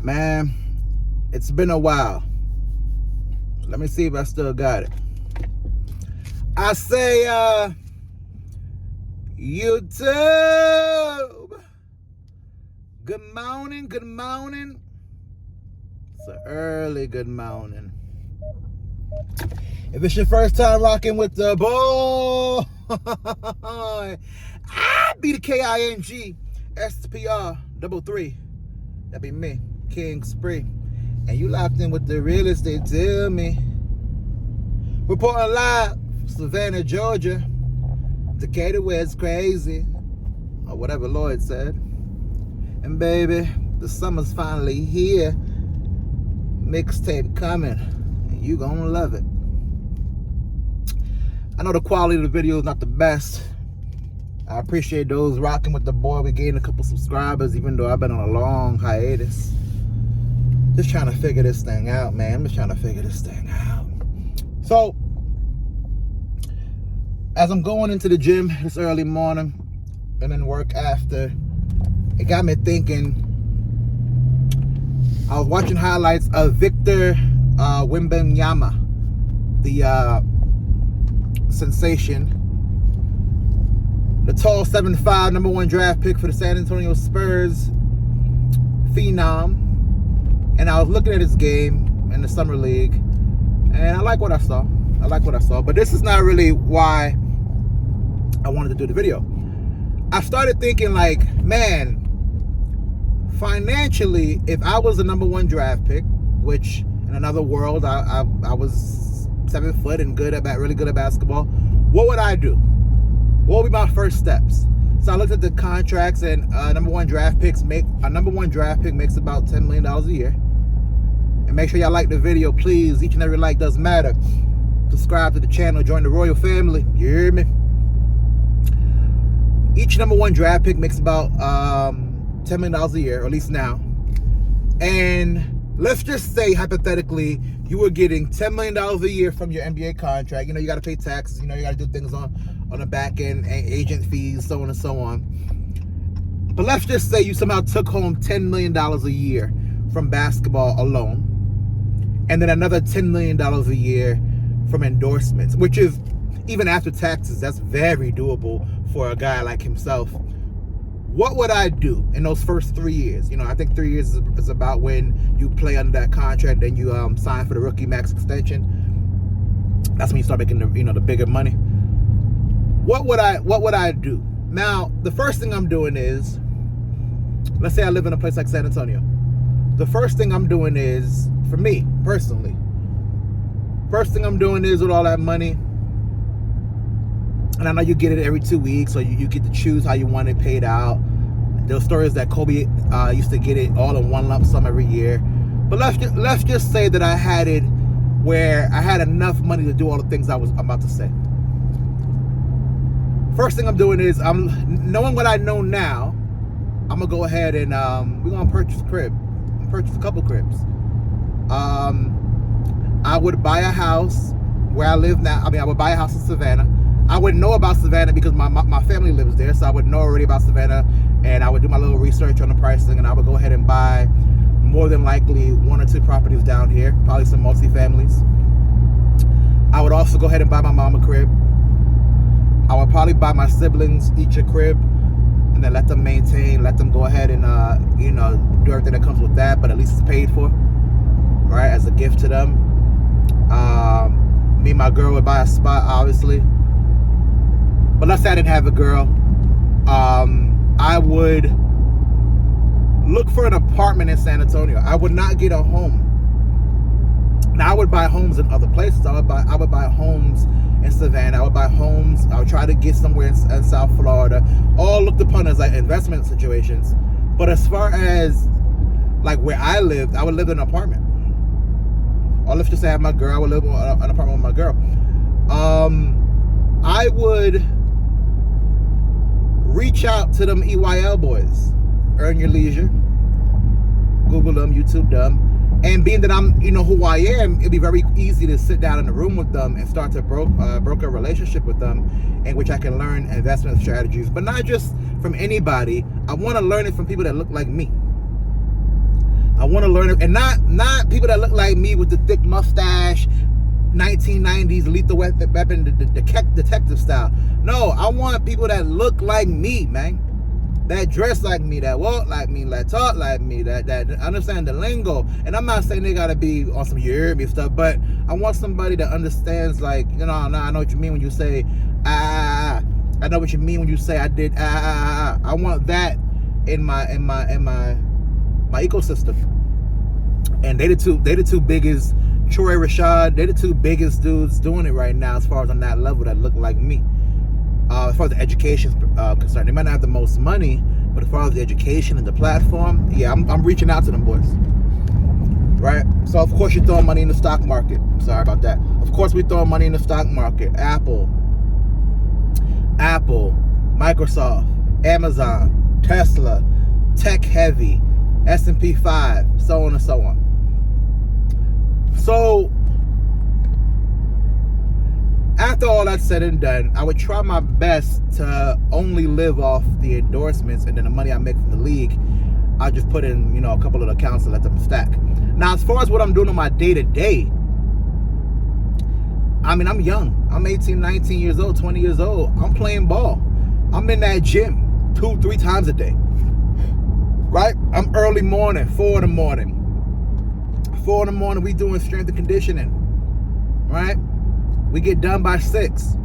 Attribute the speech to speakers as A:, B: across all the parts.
A: Man, it's been a while. Let me see if I still got it. I say, YouTube. Good morning, good morning. It's an early good morning. If it's your first time rocking with the boy, I be the KING SPR 33. That be me, King Spree. And you locked in with the real estate, tell me. Reporting live from Savannah, Georgia. Decatur where it's crazy. Or whatever Lloyd said. And baby, the summer's finally here. Mixtape coming. And you gonna love it. I know the quality of the video is not the best. I appreciate those rocking with the boy. We gained a couple subscribers, even though I've been on a long hiatus. Just trying to figure this thing out, man. I'm just trying to figure this thing out. So, as I'm going into the gym this early morning and then work after, it got me thinking. I was watching highlights of Victor Wembanyama, the sensation, the tall 7'5", #1 draft pick for the San Antonio Spurs, phenom. And I was looking at his game in the summer league, and I like what I saw. But this is not really why I wanted to do the video. I started thinking, like, man, financially, if I was the #1 draft pick, which in another world I was 7 foot and really good at basketball, what would I do? What would be my first steps? So I looked at the contracts, and #1 draft pick makes about $10 million a year. And make sure y'all like the video, please. Each and every like does matter. Subscribe to the channel, join the royal family. You hear me? Each #1 draft pick makes about $10 million a year, or at least now. And let's just say, hypothetically, you were getting $10 million a year from your NBA contract. You know, you got to pay taxes. You know, you got to do things on the back end, and agent fees, so on and so on. But let's just say you somehow took home $10 million a year from basketball alone, and then another $10 million a year from endorsements, which is, even after taxes, that's very doable for a guy like himself. What would I do in those first 3 years? You know, I think 3 years is about when you play under that contract, then you sign for the rookie max extension. That's when you start making the bigger money. What would I do? Now, the first thing I'm doing is, let's say I live in a place like San Antonio. The first thing I'm doing is, for me personally, first thing I'm doing is, with all that money, and I know you get it every 2 weeks, so you get to choose how you want it paid out. There were stories that Kobe used to get it all in one lump sum every year. But let's just say that I had it where I had enough money to do all the things I'm about to say. First thing I'm doing is, I'm knowing what I know now, I'm gonna go ahead and we're gonna purchase a crib. Purchase a couple cribs. I would buy a house where I live now. I mean, I would buy a house in Savannah. I would know about Savannah because my family lives there, so I would know already about Savannah, and I would do my little research on the pricing, and I would go ahead and buy more than likely 1 or 2 properties down here, probably some multi-families. I would also go ahead and buy my mom a crib. I would probably buy my siblings each a crib, and then let them go ahead and do everything that comes with that, but at least it's paid for, right, as a gift to them. Me and my girl would buy a spot, obviously. But let's say I didn't have a girl. I would look for an apartment in San Antonio. I would not get a home. Now, I would buy homes in other places. I would buy homes in Savannah. I would buy homes. I would try to get somewhere in South Florida. All looked upon as like investment situations. But as far as like where I lived, I would live in an apartment. Or let's just say I have my girl. I would live in an apartment with my girl. I would reach out to them EYL boys. Earn Your Leisure. Google them, YouTube them. And being that I'm, who I am, it'd be very easy to sit down in a room with them and start to broker a relationship with them, in which I can learn investment strategies, but not just from anybody. I want to learn it from people that look like me. I want to learn it, and not people that look like me with the thick mustache, 1990s lethal weapon detective style. No, I want people that look like me, man. That dress like me, that walk like me, that talk like me, that understand the lingo. And I'm not saying they gotta be on some you hear me stuff, but I want somebody that understands, like, you know, I know what you mean when you say I know what you mean when you say I did I want that in my ecosystem. And they the two biggest, Troy Rashad, they the two biggest dudes doing it right now as far as on that level that look like me. As far as the education is concerned, they might not have the most money, but as far as the education and the platform, yeah, I'm reaching out to them boys. Right? So of course you're throwing money in the stock market. Sorry about that. Of course we're throwing money in the stock market. Apple, Microsoft, Amazon, Tesla, tech heavy, S&P 5, so on and so on. So after all that's said and done, I would try my best to only live off the endorsements, and then the money I make from the league, I just put in, you know, a couple of accounts to let them stack. Now, as far as what I'm doing on my day-to-day, I mean, I'm young. I'm 18, 19 years old, 20 years old. I'm playing ball. I'm in that gym 2-3 times a day. Right? I'm early morning, 4 in the morning. 4 in the morning, we doing strength and conditioning. Right? We get done by 6.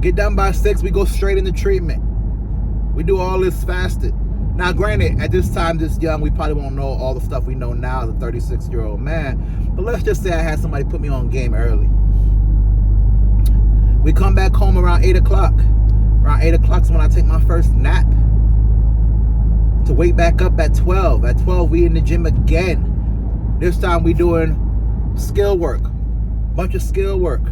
A: Get done by 6, we go straight into treatment. We do all this fasted. Now, granted, at this time, this young, we probably won't know all the stuff we know now as a 36-year-old man. But let's just say I had somebody put me on game early. We come back home around 8 o'clock. Around 8 o'clock is when I take my first nap. To wake back up at 12. At 12, we in the gym again. This time we doing skill work. Bunch of skill work.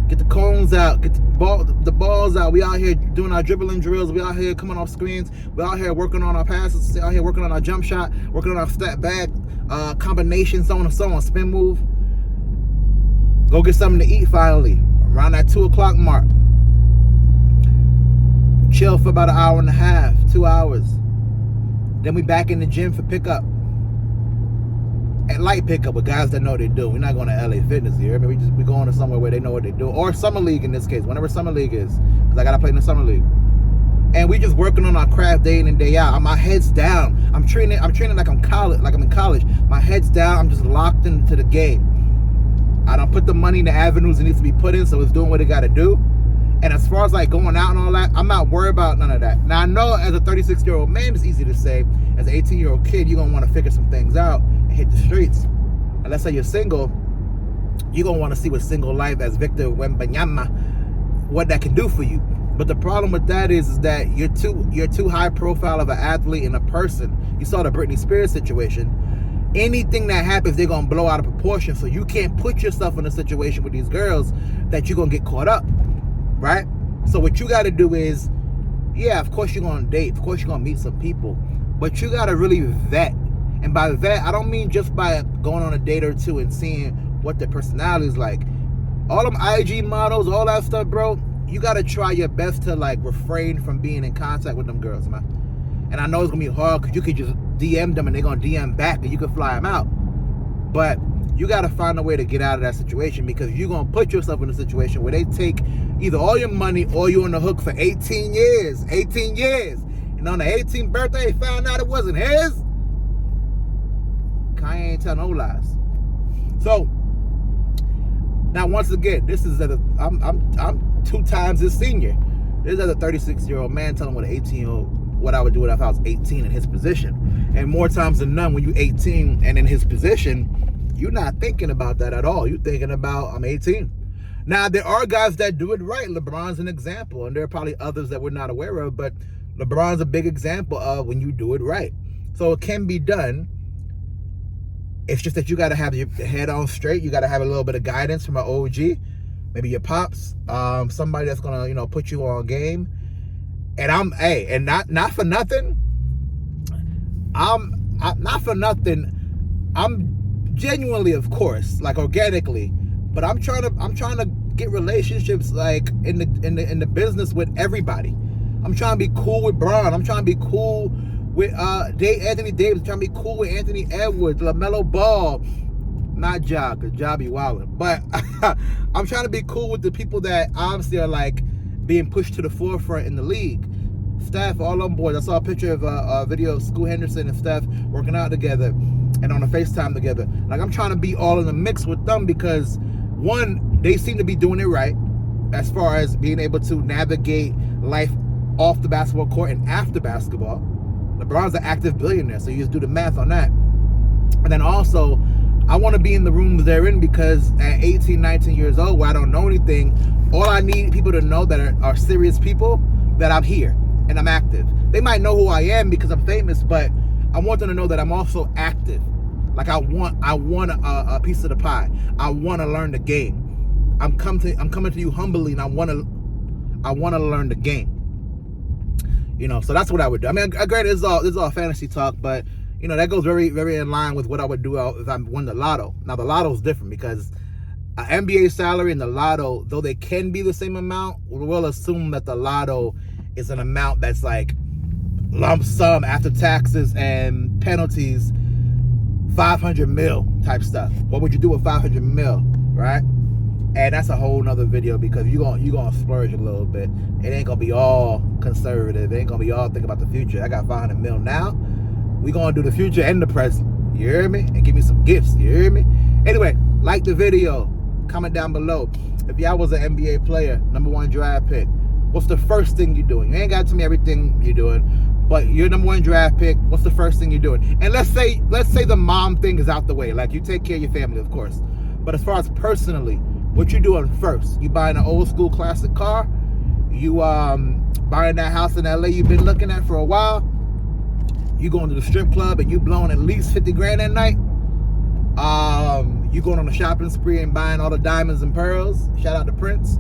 A: Get the cones out. Get the balls out. We out here doing our dribbling drills. We out here coming off screens. We out here working on our passes. We out here working on our jump shot. Working on our step back combinations, so on and so on. Spin move. Go get something to eat finally. Around that 2 o'clock mark. Chill for about an hour and a half, 2 hours. Then we back in the gym for pickup. At light pickup with guys that know what they do. We're not going to LA Fitness here. I mean, we going to somewhere where they know what they do. Or Summer League in this case, whenever Summer League is. Because I got to play in the Summer League. And we just working on our craft day in and day out. My head's down. I'm training like I'm in college. My head's down. I'm just locked into the game. I don't put the money in the avenues it needs to be put in, so it's doing what it got to do. And as far as like going out and all that, I'm not worried about none of that. Now, I know as a 36-year-old man, it's easy to say. As an 18-year-old kid, you're going to want to figure some things out and hit the streets. And let's say you're single, you're going to want to see what single life, as Victor Wembanyama, what that can do for you. But the problem with that is that you're too high profile of an athlete and a person. You saw the Britney Spears situation. Anything that happens, they're going to blow out of proportion. So you can't put yourself in a situation with these girls that you're going to get caught up. Right? So what you got to do is, yeah, of course you're going to date. Of course you're going to meet some people. But you got to really vet. And by vet, I don't mean just by going on a date or two and seeing what their personality is like. All them IG models, all that stuff, bro, you got to try your best to, like, refrain from being in contact with them girls, man. And I know it's going to be hard because you could just DM them and they're going to DM back and you can fly them out. But you got to find a way to get out of that situation, because you're going to put yourself in a situation where they take either all your money or you're on the hook for 18 years. 18 years. And on the 18th birthday, they found out it wasn't his. Kanye ain't tell no lies. So, now once again, this is I'm 2 times his senior. This is as a 36-year-old man telling what an 18-year-old what I would do if I was 18 in his position. And more times than none, when you're 18 and in his position, you're not thinking about that at all. You're thinking about, I'm 18. Now, there are guys that do it right. LeBron's an example, and there are probably others that we're not aware of, but LeBron's a big example of when you do it right. So it can be done. It's just that you got to have your head on straight. You got to have a little bit of guidance from an OG, maybe your pops, somebody that's going to, put you on game. And and not for nothing. I'm genuinely, of course, like organically, but I'm trying to get relationships like in the business with everybody. I'm trying to be cool with Bron. I'm trying to be cool with Anthony Davis, trying to be cool with Anthony Edwards, LaMelo Ball. Not Ja, because Ja be wildin'. But I'm trying to be cool with the people that obviously are like being pushed to the forefront in the league. Steph, all on board. I saw a picture of a video of Scoot Henderson and Steph working out together and on a FaceTime together. Like, I'm trying to be all in the mix with them because, one, they seem to be doing it right as far as being able to navigate life off the basketball court and after basketball. LeBron's an active billionaire, so you just do the math on that. And then also, I want to be in the rooms they're in because at 18, 19 years old, where I don't know anything, all I need people to know that are serious people, that I'm here and I'm active. They might know who I am because I'm famous, but I want them to know that I'm also active. Like, I want a piece of the pie. I want to learn the game. I'm coming to you humbly, and I want to learn the game. You know, so that's what I would do. I mean, granted, this is all fantasy talk, but you know, that goes very, very in line with what I would do if I won the lotto. Now, the lotto is different because an NBA salary and the lotto, though they can be the same amount, we'll assume that the lotto is an amount that's like lump sum after taxes and penalties, 500 mil type stuff. What would you do with 500 mil, right? And that's a whole nother video because you're gonna splurge a little bit. It ain't gonna be all conservative. It ain't gonna be all think about the future. I got 500 mil now. We gonna do the future and the present. You hear me? And give me some gifts. You hear me? Anyway, like the video. Comment down below. If y'all was an NBA player, #1 draft pick, what's the first thing you're doing? You ain't got to tell me everything you're doing, but you're #1 draft pick. What's the first thing you're doing? And let's say the mom thing is out the way. Like, you take care of your family, of course. But as far as personally, what you doing first? You buying an old school classic car? You buying that house in LA you've been looking at for a while? You going to the strip club and you blowing at least 50 grand that night? You going on a shopping spree and buying all the diamonds and pearls? Shout out to Prince.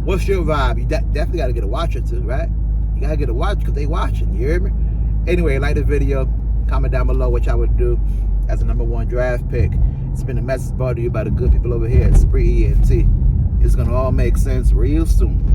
A: What's your vibe? You definitely got to get a watch or two, right? You got to get a watch because they watching. You hear me? Anyway, like the video. Comment down below what y'all would do as a #1 draft pick. It's been a message brought to you by the good people over here at Spree ENT. It's going to all make sense real soon.